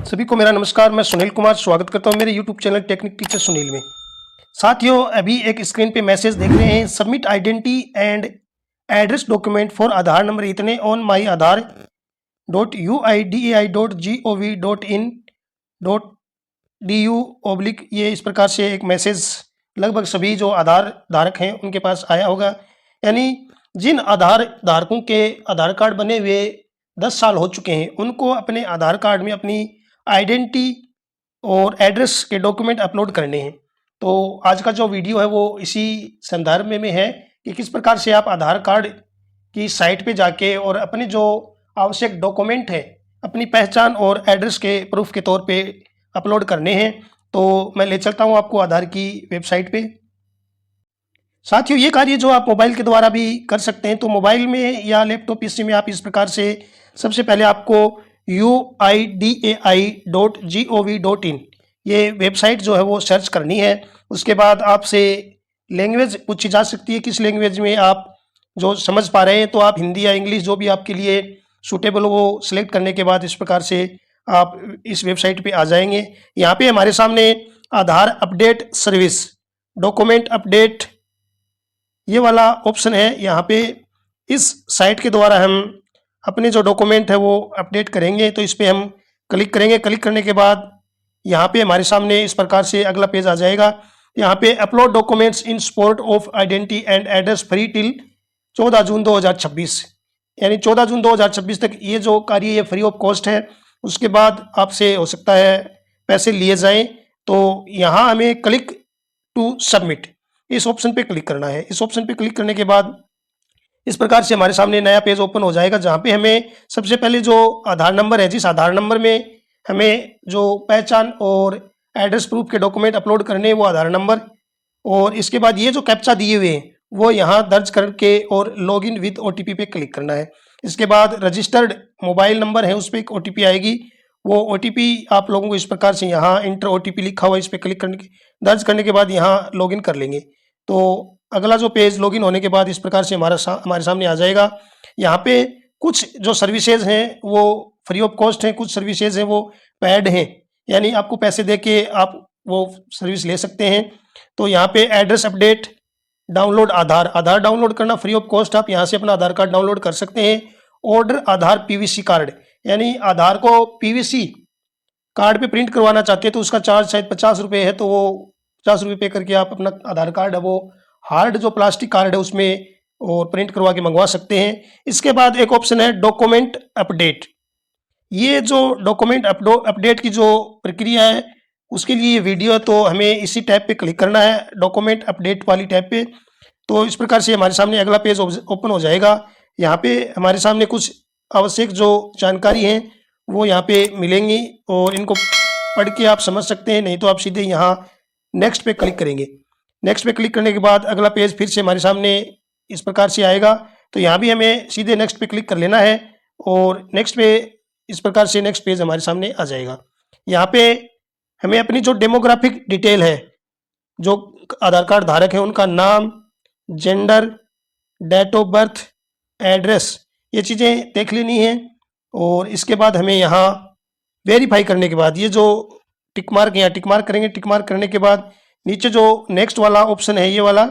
सभी को मेरा नमस्कार। मैं सुनील कुमार स्वागत करता हूं मेरे YouTube channel technique teacher Sunil में। साथियों, अभी एक स्क्रीन पे मैसेज देख रहे हैं, submit identity and address document for Aadhaar number इतने ऑन माई आधार .uidai.gov.in.du/ ये इस प्रकार से एक मैसेज लगभग सभी जो आधार धारक हैं उनके पास आया होगा। यानी जिन आधार धारकों के आधार कार्ड बने हुए 10 साल हो चुके हैं, उनको अपने आधार कार्ड में अपनी आइडेंटिटी और एड्रेस के डॉक्यूमेंट अपलोड करने हैं। तो आज का जो वीडियो है वो इसी संदर्भ में है कि किस प्रकार से आप आधार कार्ड की साइट पे जाके और अपने जो आवश्यक डॉक्यूमेंट है अपनी पहचान और एड्रेस के प्रूफ के तौर पे अपलोड करने हैं। तो मैं ले चलता हूँ आपको आधार की वेबसाइट पे। साथियों, ये कार्य जो आप मोबाइल के द्वारा भी कर सकते हैं। तो मोबाइल में या लैपटॉप पीसी में आप इस प्रकार से सबसे पहले आपको uidai.gov.in ये वेबसाइट जो है वो सर्च करनी है। उसके बाद आपसे लैंग्वेज पूछी जा सकती है, किस लैंग्वेज में आप जो समझ पा रहे हैं। तो आप हिंदी या इंग्लिश जो भी आपके लिए सूटेबल हो वो सिलेक्ट करने के बाद इस प्रकार से आप इस वेबसाइट पे आ जाएंगे। यहाँ पे हमारे सामने आधार अपडेट सर्विस डॉक्यूमेंट अपडेट ये वाला ऑप्शन है। यहाँ पे इस साइट के द्वारा हम अपने जो डॉक्यूमेंट है वो अपडेट करेंगे। तो इस पर हम क्लिक करेंगे। क्लिक करने के बाद यहाँ पे हमारे सामने इस प्रकार से अगला पेज आ जाएगा। यहाँ पे upload documents in support of identity and address free till 14 जून 2026, यानी 14 जून 2026 तक ये जो कार्य ये फ्री ऑफ कॉस्ट है। उसके बाद आपसे हो सकता है पैसे लिए जाएं। तो यहाँ हमें क्लिक टू सबमिट इस ऑप्शन पे क्लिक करना है। इस ऑप्शन पे क्लिक करने के बाद इस प्रकार से हमारे सामने नया पेज ओपन हो जाएगा, जहाँ पे हमें सबसे पहले जो आधार नंबर है, जिस आधार नंबर में हमें जो पहचान और एड्रेस प्रूफ के डॉक्यूमेंट अपलोड करने हैं वो आधार नंबर, और इसके बाद ये जो कैप्चा दिए हुए हैं वो यहाँ दर्ज करके और लॉगिन विद OTP पे क्लिक करना है। इसके बाद रजिस्टर्ड मोबाइल नंबर है उस पर एक OTP आएगी। वो OTP आप लोगों को इस प्रकार से यहाँ इंटर OTP लिखा हुआ है, इस पर क्लिक करने के दर्ज करने के बाद यहाँ लॉगिन कर लेंगे। तो अगला जो पेज लॉगिन होने के बाद इस प्रकार से हमारे सामने आ जाएगा। यहाँ पे कुछ जो सर्विसेज हैं वो फ्री ऑफ कॉस्ट हैं, कुछ सर्विसेज हैं वो पेड हैं, यानी आपको पैसे दे के आप वो सर्विस ले सकते हैं। तो यहाँ पे एड्रेस अपडेट डाउनलोड आधार डाउनलोड करना फ्री ऑफ कॉस्ट, आप यहाँ से अपना आधार कार्ड डाउनलोड कर सकते हैं। ऑर्डर आधार PVC कार्ड, यानी आधार को PVC कार्ड पे प्रिंट करवाना चाहते हैं तो उसका चार्ज शायद 50 रुपये है। तो वो 50 रुपये पे करके आप अपना आधार कार्ड है वो हार्ड जो प्लास्टिक कार्ड है उसमें और प्रिंट करवा के मंगवा सकते हैं। इसके बाद एक ऑप्शन है डॉक्यूमेंट अपडेट। ये जो डॉक्यूमेंट अपडेट की जो प्रक्रिया है उसके लिए वीडियो है, तो हमें इसी टैब पे क्लिक करना है, डॉक्यूमेंट अपडेट वाली टैब पे। तो इस प्रकार से हमारे सामने अगला पेज ओपन हो जाएगा। यहाँ पे हमारे सामने कुछ आवश्यक जो जानकारी है वो यहाँ पे मिलेंगी और इनको पढ़ के आप समझ सकते हैं, नहीं तो आप सीधे यहाँ नेक्स्ट पे क्लिक करेंगे। नेक्स्ट पे क्लिक करने के बाद अगला पेज फिर से हमारे सामने इस प्रकार से आएगा। तो यहाँ भी हमें सीधे नेक्स्ट पे क्लिक कर लेना है और नेक्स्ट पे इस प्रकार से नेक्स्ट पेज हमारे सामने आ जाएगा। यहाँ पे हमें अपनी जो डेमोग्राफिक डिटेल है, जो आधार कार्ड धारक है उनका नाम, gender, date of birth, address, ये चीज़ें देख लेनी है। और इसके बाद हमें यहाँ वेरीफाई करने के बाद ये जो टिक मार्क यहाँ टिक मार्क करेंगे। टिक मार्क करने के बाद नीचे जो नेक्स्ट वाला ऑप्शन है ये वाला,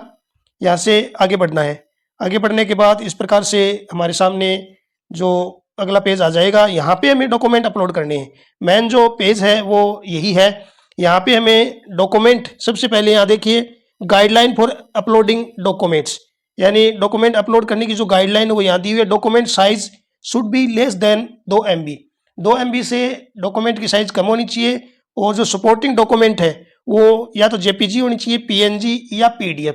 यहाँ से आगे बढ़ना है। आगे बढ़ने के बाद इस प्रकार से हमारे सामने जो अगला पेज आ जाएगा। यहाँ पे हमें डॉक्यूमेंट अपलोड करने हैं। मेन जो पेज है वो यही है। यहाँ पे हमें डॉक्यूमेंट सबसे पहले यहाँ देखिए गाइडलाइन फॉर अपलोडिंग डॉक्यूमेंट्स, यानी डॉक्यूमेंट अपलोड करने की जो गाइडलाइन है वो यहाँ दी हुई है। Document size should be less than 2 MB, 2 MB से डॉक्यूमेंट की साइज कम होनी चाहिए। और जो सपोर्टिंग डॉक्यूमेंट है वो या तो JPG होनी चाहिए, PNG या PDF।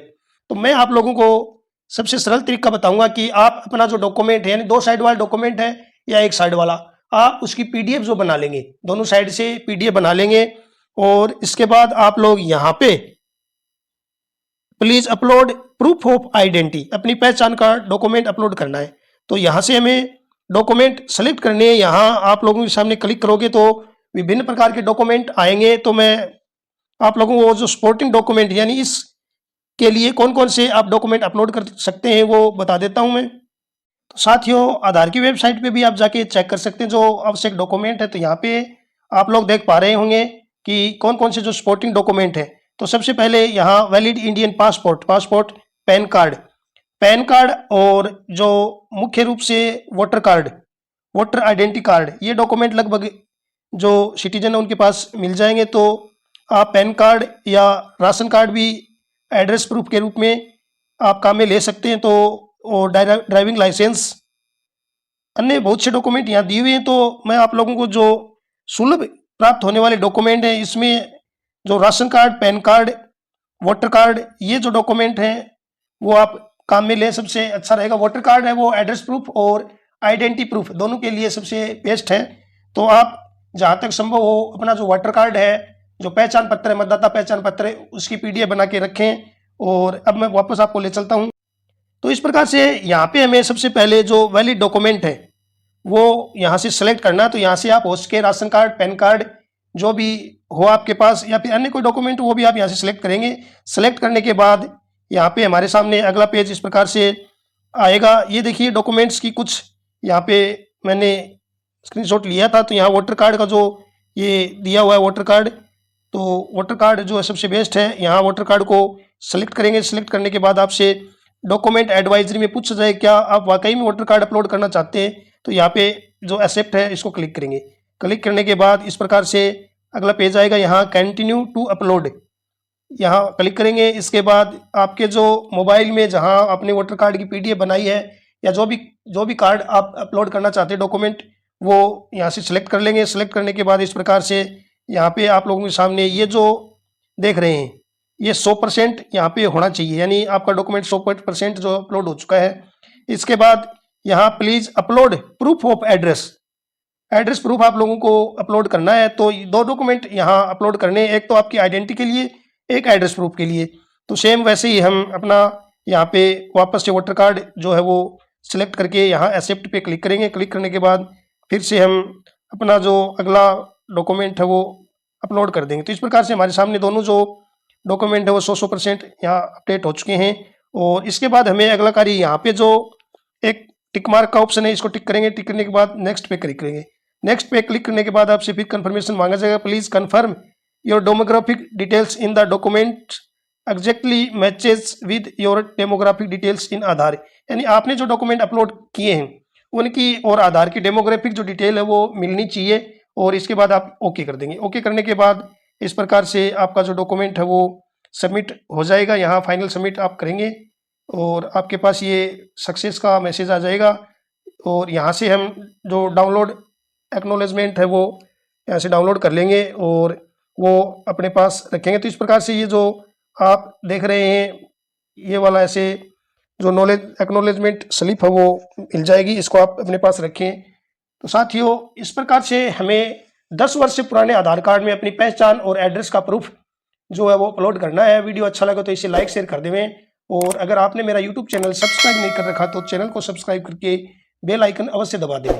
तो मैं आप लोगों को सबसे सरल तरीका बताऊंगा कि आप अपना जो डॉक्यूमेंट है, यानी 2 साइड वाला डॉक्यूमेंट है या 1 साइड वाला, आप उसकी PDF जो बना लेंगे, दोनों साइड से PDF बना लेंगे। और इसके बाद आप लोग यहाँ पे please upload proof of identity, अपनी पहचान का डॉक्यूमेंट अपलोड करना है। तो यहाँ से हमें डॉक्यूमेंट सेलेक्ट करने हैं। यहाँ आप लोगों के सामने क्लिक करोगे तो विभिन्न प्रकार के डॉक्यूमेंट आएंगे। तो मैं आप लोगों को जो सपोर्टिंग डॉक्यूमेंट, यानी इस के लिए कौन कौन से आप डॉक्यूमेंट अपलोड कर सकते हैं वो बता देता हूं मैं। तो साथियों, आधार की वेबसाइट पे भी आप जाके चेक कर सकते हैं जो आवश्यक डॉक्यूमेंट है। तो यहाँ पे आप लोग देख पा रहे होंगे कि कौन कौन से जो सपोर्टिंग डॉक्यूमेंट है। तो सबसे पहले यहाँ valid Indian passport, pan card और जो मुख्य रूप से वोटर आइडेंटिटी कार्ड, ये डॉक्यूमेंट लगभग जो सिटीजन है उनके पास मिल जाएंगे। तो आप पैन कार्ड या राशन कार्ड भी एड्रेस प्रूफ के रूप में आप काम में ले सकते हैं। तो और ड्राइविंग लाइसेंस, अन्य बहुत से डॉक्यूमेंट यहाँ दिए हुए हैं। तो मैं आप लोगों को जो सुलभ प्राप्त होने वाले डॉक्यूमेंट हैं, इसमें जो ration card, pan card, voter card, ये जो डॉक्यूमेंट हैं वो आप काम में ले, सबसे अच्छा रहेगा। वोटर कार्ड है वो एड्रेस प्रूफ और आइडेंटिटी प्रूफ दोनों के लिए सबसे बेस्ट है। तो आप जहाँ तक संभव हो अपना जो वोटर कार्ड है, जो पहचान पत्र है, मतदाता पहचान पत्र है, उसकी PDF बना के रखें। और अब मैं वापस आपको ले चलता हूँ। तो इस प्रकार से यहाँ पे हमें सबसे पहले जो वैलिड डॉक्यूमेंट है वो यहाँ से सेलेक्ट करना है। तो यहाँ से आप हो सके राशन कार्ड, पैन कार्ड जो भी हो आपके पास, या फिर अन्य कोई डॉक्यूमेंट वो भी आप यहाँ से सिलेक्ट करेंगे। सेलेक्ट करने के बाद यहाँ पे हमारे सामने अगला पेज इस प्रकार से आएगा। ये देखिए डॉक्यूमेंट्स की कुछ यहाँ पे मैंने स्क्रीनशॉट लिया था। तो यहाँ वोटर कार्ड का जो ये दिया हुआ है वोटर कार्ड, तो वोटर कार्ड जो है सबसे बेस्ट है। यहाँ वोटर कार्ड को सेलेक्ट करेंगे। सेलेक्ट करने के बाद आपसे डॉक्यूमेंट एडवाइजरी में पूछा जाए क्या आप वाकई में वोटर कार्ड अपलोड करना चाहते हैं। तो यहाँ पे जो एक्सेप्ट है इसको क्लिक करेंगे। क्लिक करने के बाद इस प्रकार से अगला पेज आएगा। यहाँ कंटिन्यू टू अपलोड, यहाँ क्लिक करेंगे। इसके बाद आपके जो मोबाइल में जहाँ आपने वोटर कार्ड की PDF बनाई है या जो भी कार्ड आप अपलोड करना चाहते हैं डॉक्यूमेंट, वो यहाँ से सिलेक्ट कर लेंगे। सिलेक्ट करने के बाद इस प्रकार से यहाँ पे आप लोगों के सामने ये जो देख रहे हैं ये 100% यहाँ पे होना चाहिए, यानी आपका डॉक्यूमेंट 100% जो अपलोड हो चुका है। इसके बाद यहाँ please upload proof of address proof आप लोगों को अपलोड करना है। तो 2 डॉक्यूमेंट यहाँ अपलोड करने हैं, एक तो आपकी आइडेंटिटी के लिए, एक एड्रेस प्रूफ के लिए। तो सेम वैसे ही हम अपना यहाँ पे वापस से वोटर कार्ड जो है वो सिलेक्ट करके यहाँ एक्सेप्ट पे क्लिक करेंगे। क्लिक करने के बाद फिर से हम अपना जो अगला डॉक्यूमेंट है वो अपलोड कर देंगे। तो इस प्रकार से हमारे सामने दोनों जो डॉक्यूमेंट है वो 100% यहाँ अपडेट हो चुके हैं। और इसके बाद हमें अगला कार्य यहाँ पे जो एक टिक मार्क का ऑप्शन है इसको टिक करेंगे। टिक करने के बाद नेक्स्ट पे क्लिक करेंगे। नेक्स्ट पे क्लिक करने के बाद आपसे फिर कंफर्मेशन मांगा जाएगा। Please confirm your demographic details in the document exactly matches with your demographic details in Aadhaar, यानी आपने जो डॉक्यूमेंट अपलोड किए हैं उनकी और आधार की डेमोग्राफिक जो डिटेल है वो मिलनी चाहिए। और इसके बाद आप ओके कर देंगे। ओके करने के बाद इस प्रकार से आपका जो डॉक्यूमेंट है वो सबमिट हो जाएगा। यहाँ फाइनल सबमिट आप करेंगे और आपके पास ये सक्सेस का मैसेज आ जाएगा। और यहाँ से हम जो डाउनलोड एक्नॉलेजमेंट है वो यहाँ से डाउनलोड कर लेंगे और वो अपने पास रखेंगे। तो इस प्रकार से ये जो आप देख रहे हैं ये वाला ऐसे जो एक्नॉलेजमेंट स्लिप है वो मिल जाएगी, इसको आप अपने पास रखें। तो साथियों इस प्रकार से हमें 10 वर्ष से पुराने आधार कार्ड में अपनी पहचान और एड्रेस का प्रूफ जो है वो अपलोड करना है। वीडियो अच्छा लगा तो इसे लाइक शेयर कर देवें। और अगर आपने मेरा YouTube चैनल सब्सक्राइब नहीं कर रखा तो चैनल को सब्सक्राइब करके बेल आइकन अवश्य दबा दें।